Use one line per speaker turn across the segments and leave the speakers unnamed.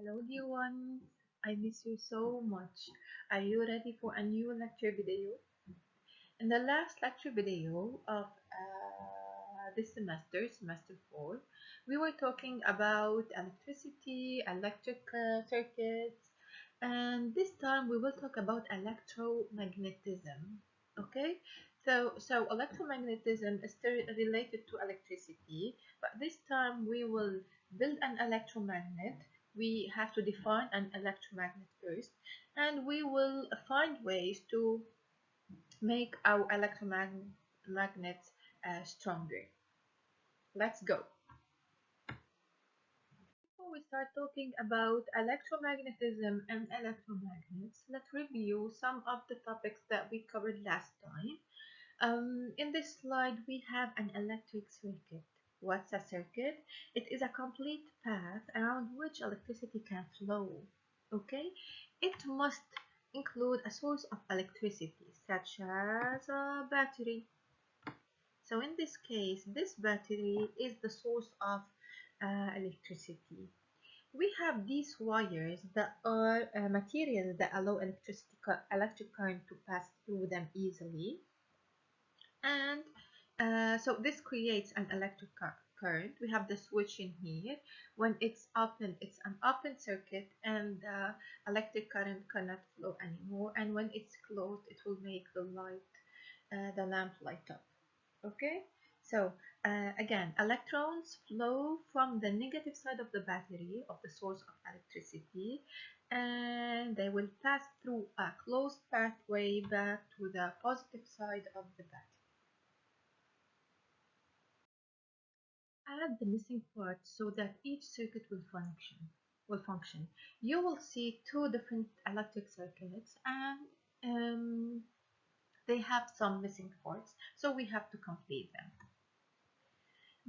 Hello dear ones, I miss you so much. Are you ready for a new lecture video? In the last lecture video of this semester, semester 4, we were talking about electricity, electric circuits, and this time we will talk about electromagnetism. Okay, so electromagnetism is still related to electricity, but this time we will build an electromagnet. We have to define an electromagnet first, and we will find ways to make our electromagnets stronger. Let's go. Before we start talking about electromagnetism and electromagnets, let's review some of the topics that we covered last time. In this slide, we have an electric circuit. What's a circuit? It is a complete path around which electricity can flow. Okay? It must include a source of electricity, such as a battery. So in this case, this battery is the source of electricity. We have these wires that are materials that allow electric current to pass through them easily. And so this creates an electric current. We have the switch in here. When it's open, it's an open circuit, and electric current cannot flow anymore. And when it's closed, it will make the lamp light up. Okay, so again, electrons flow from the negative side of the battery of the source of electricity, and they will pass through a closed pathway back to the positive side of the battery. Add the missing parts so that each circuit will function. You will see two different electric circuits, and they have some missing parts, so we have to complete them.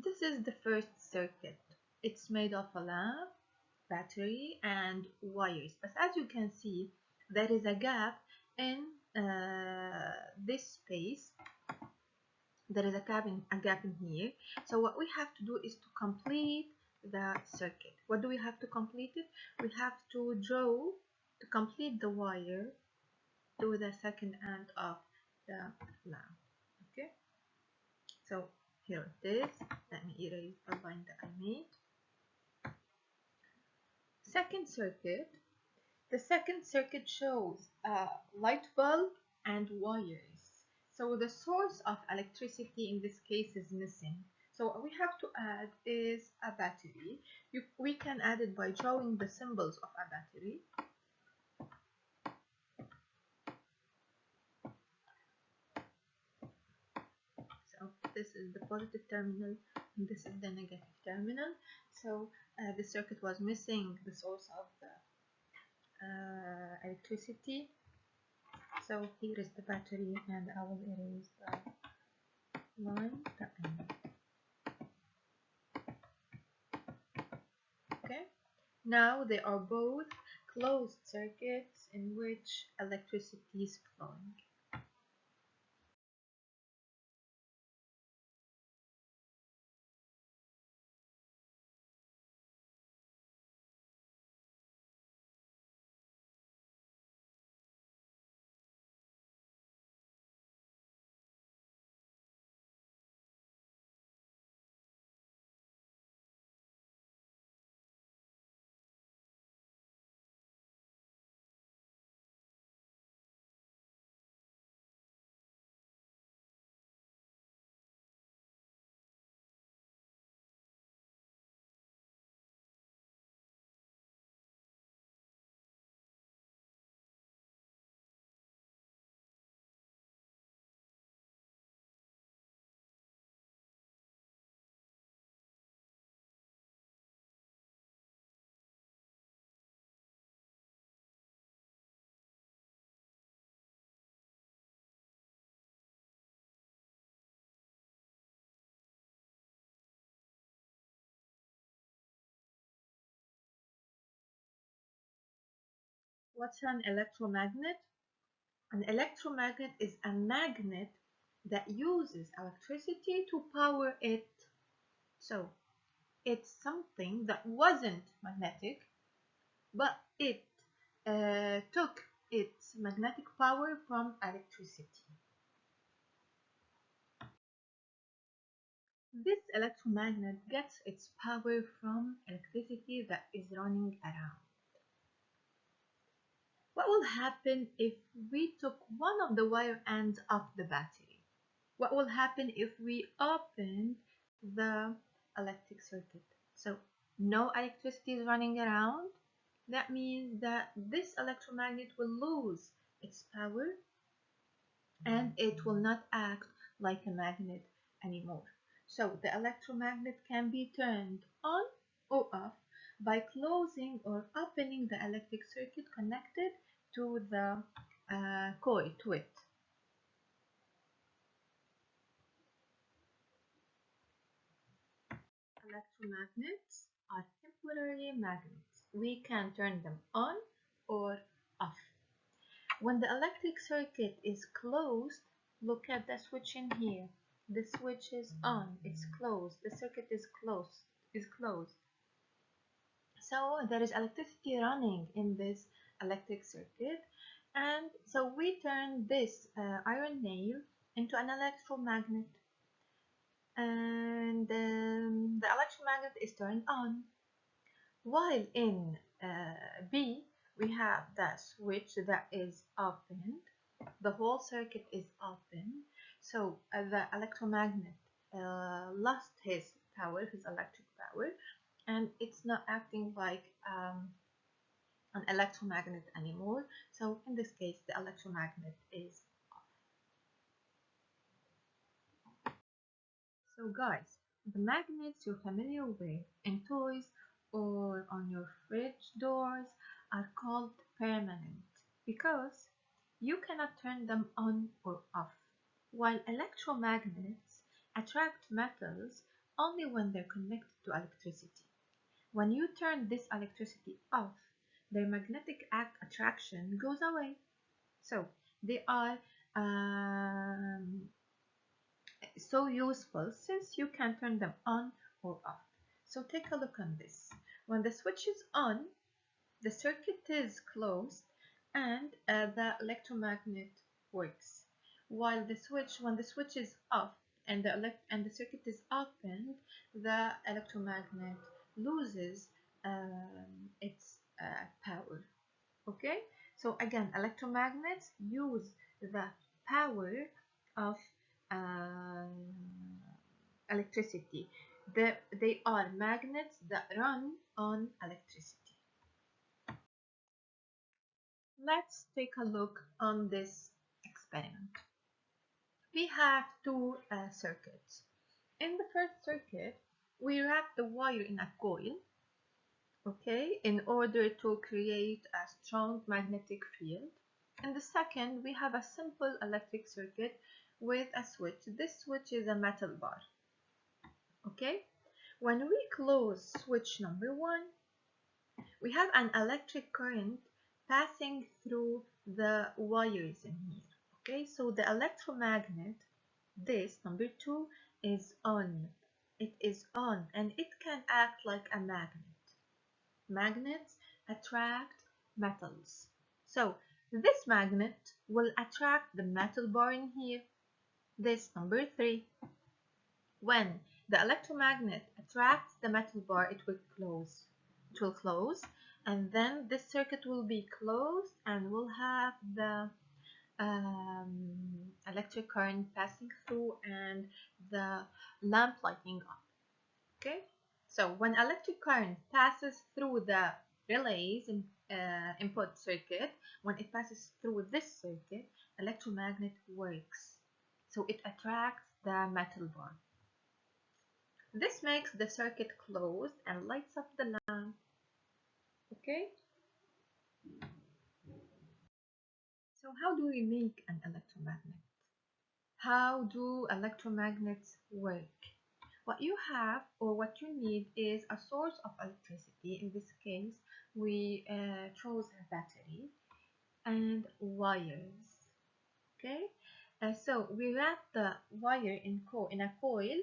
This is the first circuit. It's made of a lamp, battery, and wires. But as you can see, there is a gap in this space. There is a gap in here. So what we have to do is to complete the circuit. What do we have to complete it? We have to draw to complete the wire to the second end of the lamp. Okay. So here it is. Let me erase the line that I made. Second circuit. The second circuit shows a light bulb and wires. So the source of electricity in this case is missing. So what we have to add is a battery. We can add it by drawing the symbols of a battery. So this is the positive terminal and this is the negative terminal. So the circuit was missing the source of the electricity. So here is the battery, and I will erase the line that I made. Okay, now they are both closed circuits in which electricity is flowing. What's an electromagnet? An electromagnet is a magnet that uses electricity to power it. So it's something that wasn't magnetic, but it took its magnetic power from electricity. This electromagnet gets its power from electricity that is running around. What will happen if we took one of the wire ends of the battery? What will happen if we open the electric circuit? So no electricity is running around. That means that this electromagnet will lose its power and it will not act like a magnet anymore. So the electromagnet can be turned on or off by closing or opening the electric circuit connected to the coil to it. Electromagnets are temporary magnets. We can turn them on or off. When the electric circuit is closed, look at the switch in here. The switch is on, it's closed. The circuit is closed. So there is electricity running in this electric circuit, and so we turn this iron nail into an electromagnet, and the electromagnet is turned on. While in B, we have the switch that is opened, the whole circuit is open, so the electromagnet lost his power, his electric power, and it's not acting like an electromagnet anymore. So in this case, the electromagnet is off. So guys, the magnets you're familiar with in toys or on your fridge doors are called permanent because you cannot turn them on or off, while electromagnets attract metals only when they're connected to electricity. When you turn this electricity off, their magnetic attraction goes away. So they are so useful since you can turn them on or off. So take a look on this. When the switch is on, the circuit is closed and the electromagnet works. While when the switch is off and the circuit is opened, the electromagnet loses its power. Okay, so again, electromagnets use the power of um, electricity. They are magnets that run on electricity. Let's take a look on this experiment. We have two circuits. In the first circuit, we wrap the wire in a coil, okay, in order to create a strong magnetic field. In the second, we have a simple electric circuit with a switch. This switch is a metal bar, okay? When we close switch number 1, we have an electric current passing through the wires in here, okay? So the electromagnet, this number 2, is on. It is on and it can act like a magnet. Magnets attract metals. So this magnet will attract the metal bar in here, this number 3. When the electromagnet attracts the metal bar, it will close. It will close, and then this circuit will be closed and we'll have the electric current passing through and the lamp lighting up. Okay, so when electric current passes through the relays input circuit, when it passes through this circuit, electromagnet works. So it attracts the metal bar. This makes the circuit closed and lights up the lamp. Okay, so how do we make an electromagnet? How do electromagnets work? What you have or what you need is a source of electricity. In this case, we chose a battery and wires. Okay, so we wrap the wire in a coil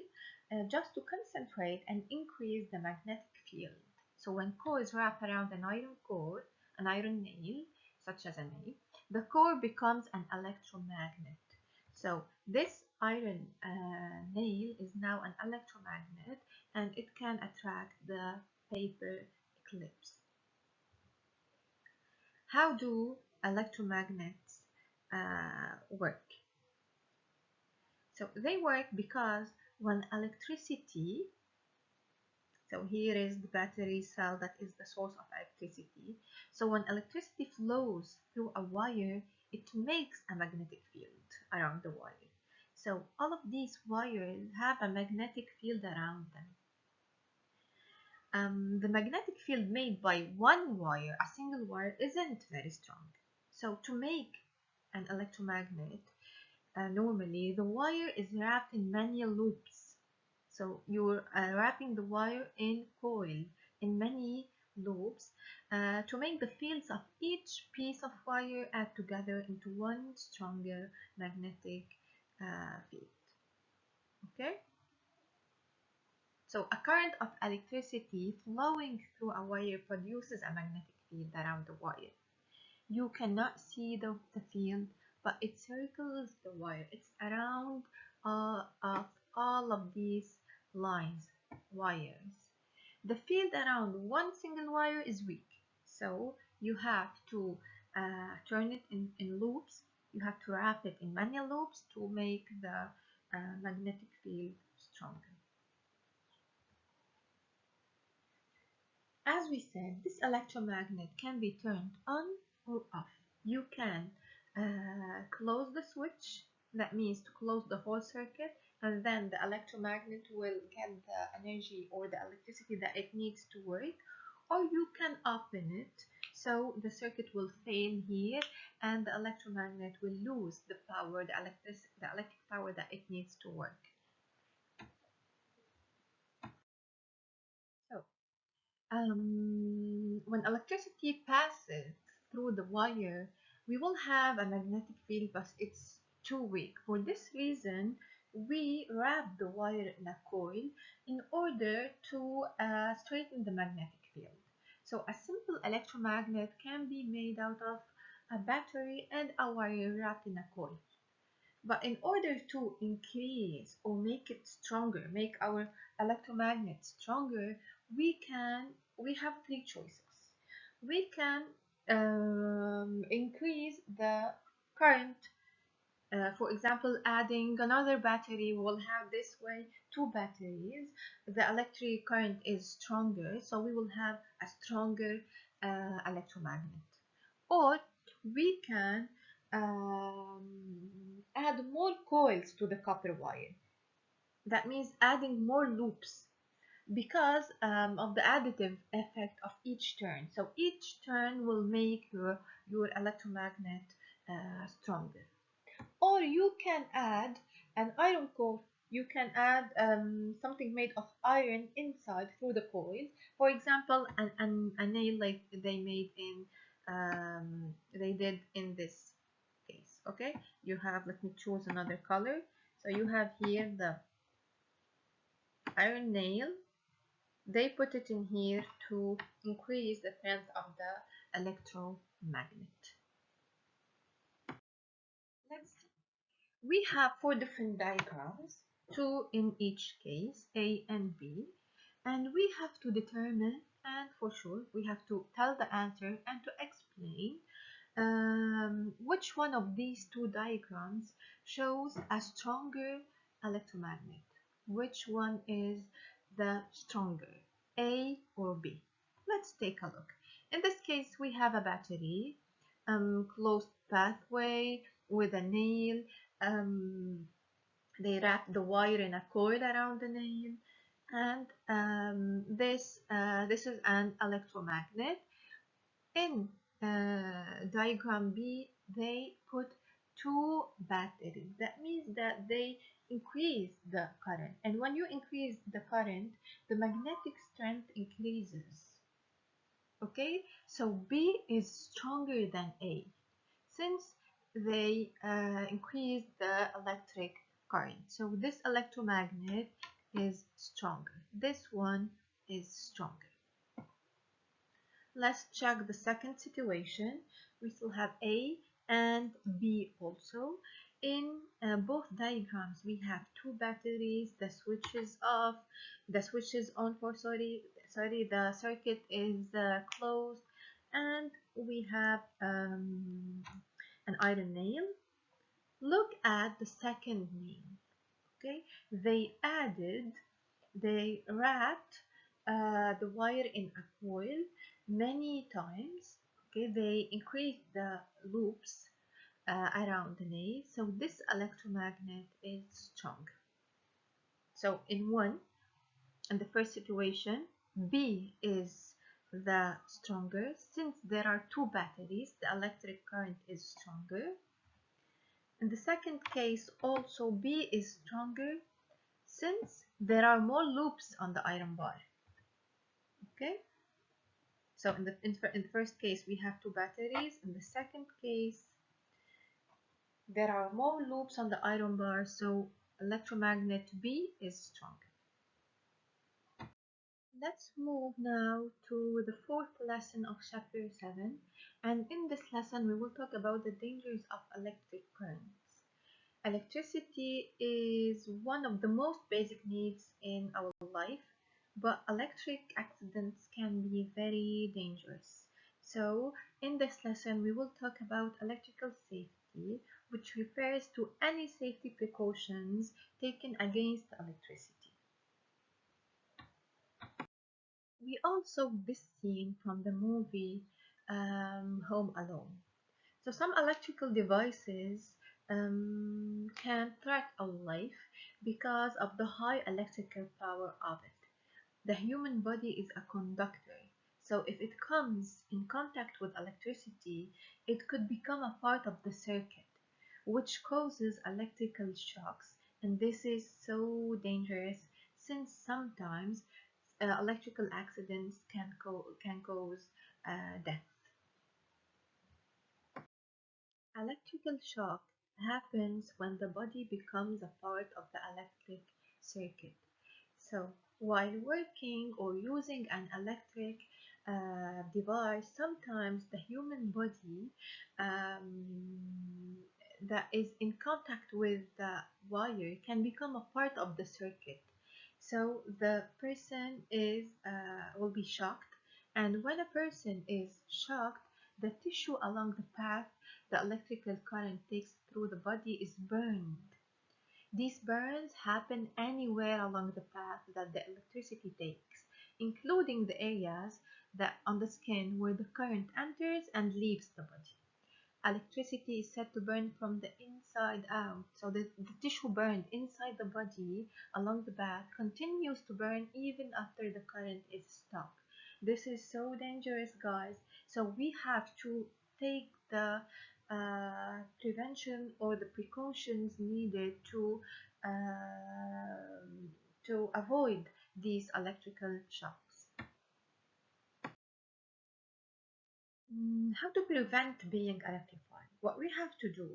just to concentrate and increase the magnetic field. So when coils wrap around an iron core, an iron nail, such as a nail, the core becomes an electromagnet. So this iron nail is now an electromagnet, and it can attract the paper clips. How do electromagnets work? So they work because when electricity, so here is the battery cell that is the source of electricity. So when electricity flows through a wire, it makes a magnetic field around the wire. So all of these wires have a magnetic field around them. The magnetic field made by one wire, a single wire, isn't very strong. So to make an electromagnet, normally the wire is wrapped in many loops. So you're wrapping the wire in coil in many loops to make the fields of each piece of wire add together into one stronger magnetic field. Okay? So a current of electricity flowing through a wire produces a magnetic field around the wire. You cannot see the field, but it circles the wire. It's around of all of these wires. The field around one single wire is weak, so you have to turn it in loops. You have to wrap it in many loops to make the magnetic field stronger. As we said, this electromagnet can be turned on or off. You can close the switch, that means to close the whole circuit, and then the electromagnet will get the energy or the electricity that it needs to work, or you can open it so the circuit will fail here and the electromagnet will lose the power, the electric power that it needs to work. So when electricity passes through the wire, we will have a magnetic field, but it's too weak. For this reason, we wrap the wire in a coil in order to straighten the magnetic field. So a simple electromagnet can be made out of a battery and a wire wrapped in a coil. But in order to increase or make it stronger, make our electromagnet stronger, we have three choices. We can increase the current. For example, adding another battery will have this way two batteries. The electric current is stronger, so we will have a stronger electromagnet. Or we can add more coils to the copper wire. That means adding more loops because of the additive effect of each turn. So each turn will make your electromagnet stronger. Or you can add an iron core. You can add something made of iron inside through the coils. For example, a nail like they did in this case. Okay, you have, let me choose another color. So you have here the iron nail. They put it in here to increase the strength of the electromagnet. Let's see. We have four different diagrams, two in each case, A and B, and we have to determine, and for sure we have to tell the answer and to explain which one of these two diagrams shows a stronger electromagnet. Which one is the stronger, A or B? Let's take a look. In this case, we have a battery, closed pathway with a nail. They wrap the wire in a coil around the nail, and this is an electromagnet. In diagram B, they put two batteries. That means that they increase the current. And when you increase the current, the magnetic strength increases. Okay, so B is stronger than A since they increase the electric current. So this electromagnet is stronger. This one is stronger. Let's check the second situation. We still have A and B also. In both diagrams, we have two batteries. The switch is off. The switch is on for sorry. The circuit is closed, and we have an iron nail. Look at the second nail. Okay, they wrapped the wire in a coil many times. Okay, they increased the loops around the nail, so this electromagnet is strong. So in the first situation, B is the stronger. Since there are two batteries, the electric current is stronger. In the second case, also B is stronger since there are more loops on the iron bar. Okay, so in the first case we have two batteries. In the second case there are more loops on the iron bar, so electromagnet B is stronger. Let's move now to the fourth lesson of chapter 7, and in this lesson we will talk about the dangers of electric currents. Electricity is one of the most basic needs in our life, but electric accidents can be very dangerous. So, in this lesson, we will talk about electrical safety, which refers to any safety precautions taken against electricity. We all saw this scene from the movie Home Alone. So some electrical devices can threaten our life because of the high electrical power of it. The human body is a conductor, so if it comes in contact with electricity, it could become a part of the circuit, which causes electrical shocks. And this is so dangerous since sometimes electrical accidents can cause death. Electrical shock happens when the body becomes a part of the electric circuit. So, while working or using an electric device, sometimes the human body that is in contact with the wire can become a part of the circuit. So the person will be shocked, and when a person is shocked, the tissue along the path the electrical current takes through the body is burned. These burns happen anywhere along the path that the electricity takes, including the areas that on the skin where the current enters and leaves the body. Electricity is said to burn from the inside out, so the tissue burned inside the body along the path continues to burn even after the current is stopped. This is so dangerous, guys. So we have to take the prevention or the precautions needed to avoid these electrical shocks. How to prevent being electrified? What we have to do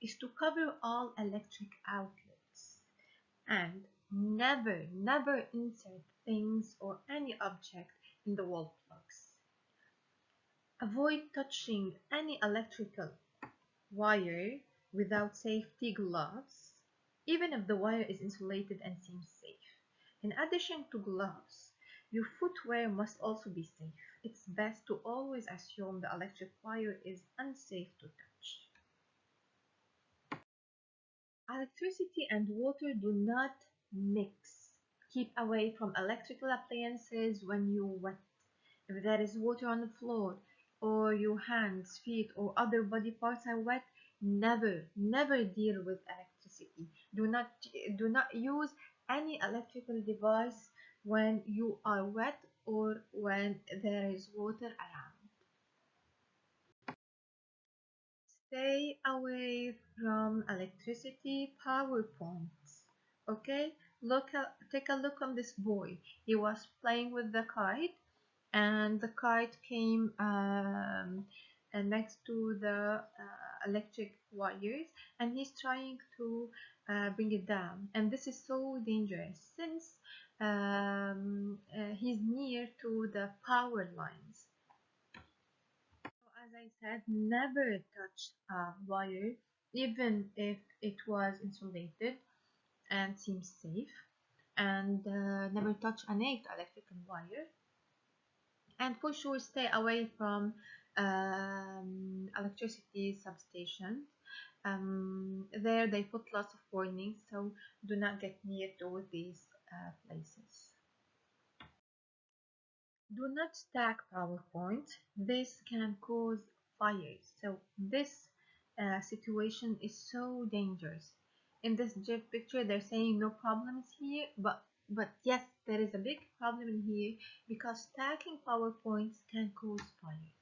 is to cover all electric outlets and never insert things or any object in the wall plugs. Avoid touching any electrical wire without safety gloves, even if the wire is insulated and seems safe. In addition to gloves, your footwear must also be safe. It's best to always assume the electric wire is unsafe to touch. Electricity and water do not mix. Keep away from electrical appliances when you wet. If there is water on the floor or your hands, feet, or other body parts are wet, never deal with electricity. Do not use any electrical device when you are wet or when there is water around. Stay away from electricity power points. Okay, take a look on this boy. He was playing with the kite, and the kite came next to the electric wires, and he's trying to bring it down. And this is so dangerous since he's near to the power lines. I said, never touch a wire, even if it was insulated and seems safe. And never touch a naked electrical wire. And for sure, stay away from electricity substations. There they put lots of warnings, so do not get near to these places. Do not stack PowerPoint. This can cause fires. So this situation is so dangerous. In this picture, they're saying no problems here, but yes, there is a big problem in here because stacking PowerPoints can cause fires.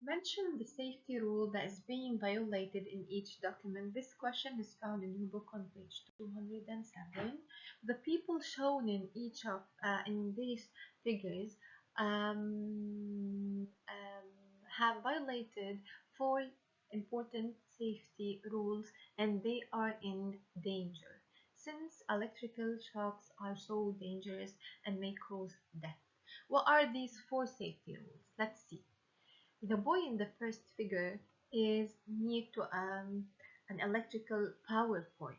Mention the safety rule that is being violated in each document. This question is found in your book on page 207. The people shown in each of in these figures have violated four important safety rules and they are in danger since electrical shocks are so dangerous and may cause death. What are these four safety rules? Let's see. The boy in the first figure is near to an electrical power point.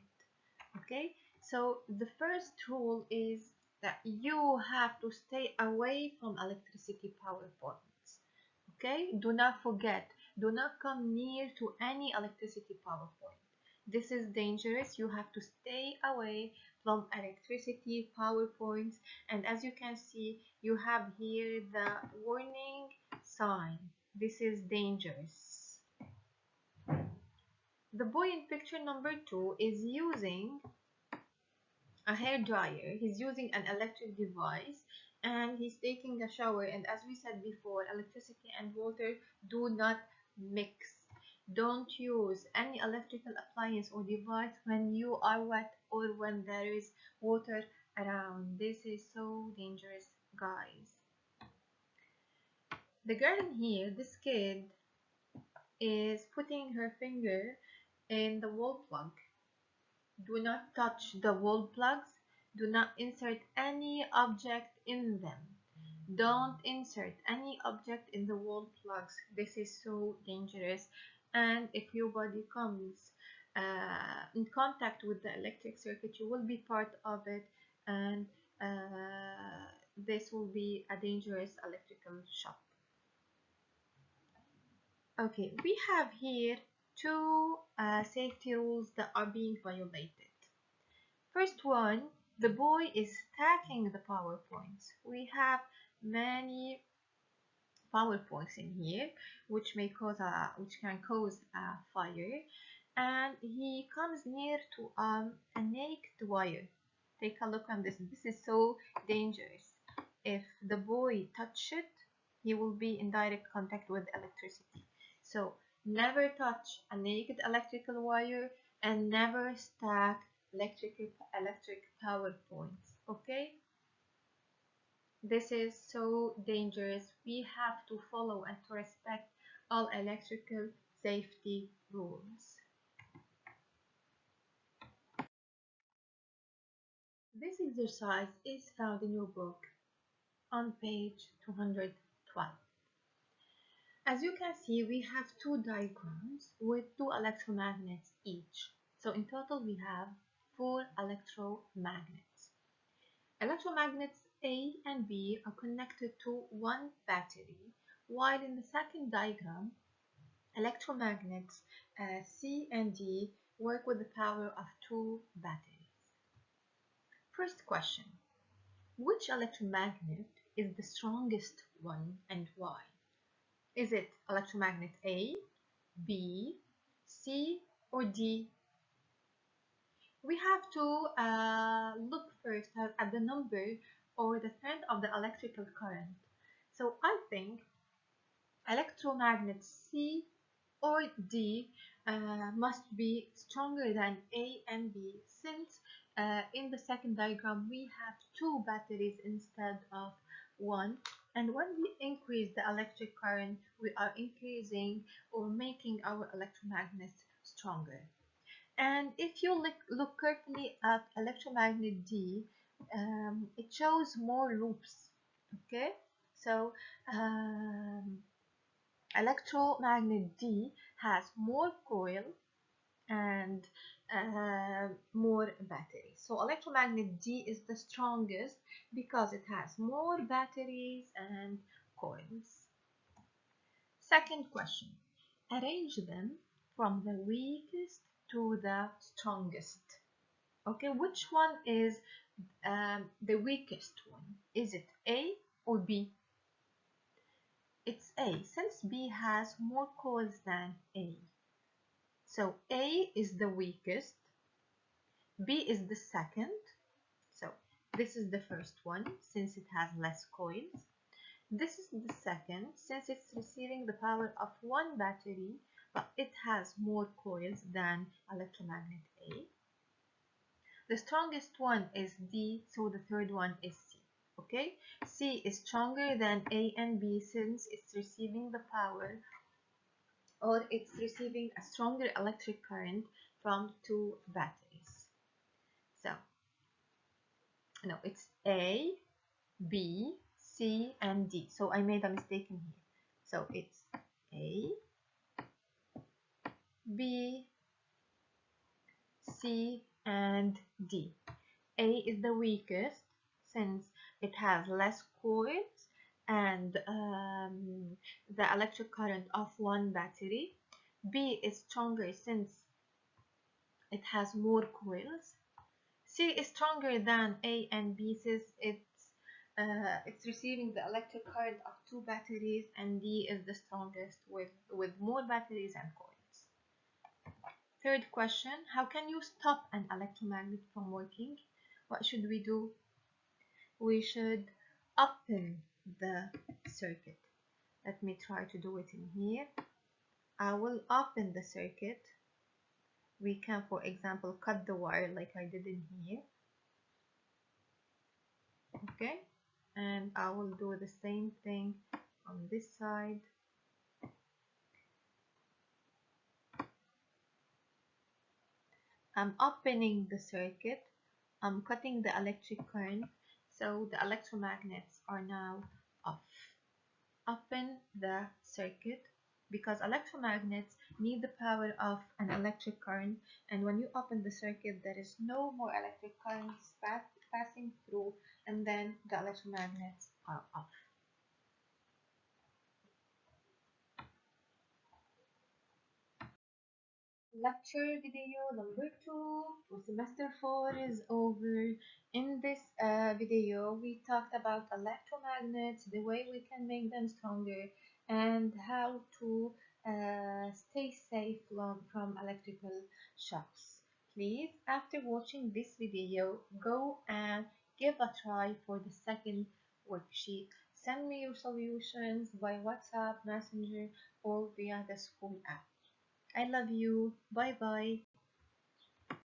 Okay, so the first rule is that you have to stay away from electricity power points. Okay, do not forget, do not come near to any electricity power point. This is dangerous. You have to stay away from electricity power points. And as you can see, you have here the warning sign. This is dangerous. The boy in picture number 2 is using a hair dryer. He's using an electric device and he's taking a shower. And as we said before, electricity and water do not mix. Don't use any electrical appliance or device when you are wet or when there is water around. This is so dangerous, guys. The girl in here, this kid, is putting her finger in the wall plug. Do not touch the wall plugs. Do not insert any object in them. Don't insert any object in the wall plugs. This is so dangerous. And if your body comes in contact with the electric circuit, you will be part of it, and this will be a dangerous electrical shock. Okay, we have here two safety rules that are being violated. First one, the boy is stacking the PowerPoints. We have many PowerPoints in here, which can cause a fire, and he comes near to a naked wire. Take a look on this. This is so dangerous. If the boy touch it, he will be in direct contact with electricity. So never touch a naked electrical wire and never stack electric power points. Okay, this is so dangerous. We have to follow and to respect all electrical safety rules. This exercise is found in your book on page 212. As you can see, we have two diagrams with two electromagnets each. So in total, we have 4 electromagnets. Electromagnets A and B are connected to one battery, while in the second diagram, electromagnets C and D work with the power of 2 batteries. First question, which electromagnet is the strongest one and why? Is it electromagnet A, B, C, or D? We have to look first at the number or the strength of the electrical current. So I think electromagnet C or D must be stronger than A and B since in the second diagram we have 2 batteries instead of 1, and when we increase the electric current we are increasing or making our electromagnets stronger. And if you look carefully at electromagnet D, it shows more loops. Okay, So um, electromagnet D has more coil and more batteries. So electromagnet D is the strongest because it has more batteries and coils. Second question. Arrange them from the weakest to the strongest. Okay, which one is the weakest one? Is it A or B? It's A, since B has more coils than A. So A is the weakest, B is the second. So this is the first one, since it has less coils. This is the second, since it's receiving the power of one battery, but it has more coils than electromagnet A. The strongest one is D, so the third one is C. Okay, C is stronger than A and B since it's receiving the power, or it's receiving a stronger electric current from two batteries. So, no, it's A, B, C, and D. So I made a mistake in here. So it's A, B, C, and D. A is the weakest since it has less coils and the electric current of one battery. B is stronger since it has more coils. C is stronger than A and B since it's receiving the electric current of two batteries, and D is the strongest with more batteries and coils. Third question, how can you stop an electromagnet from working? What should we do? We should open the circuit. Let me try to do it in here. I will open the circuit. We can, for example, cut the wire like I did in here. Okay, and I will do the same thing on this side. I'm opening the circuit. I'm cutting the electric current, so the electromagnets are now off. Open the circuit because electromagnets need the power of an electric current, and when you open the circuit there is no more electric currents passing through, and then the electromagnets are off. Lecture video number 2 for semester 4 is over. In this video, we talked about electromagnets, the way we can make them stronger, and how to stay safe from electrical shocks. Please, after watching this video, go and give a try for the second worksheet. Send me your solutions by WhatsApp, Messenger, or via the school app. I love you. Bye bye.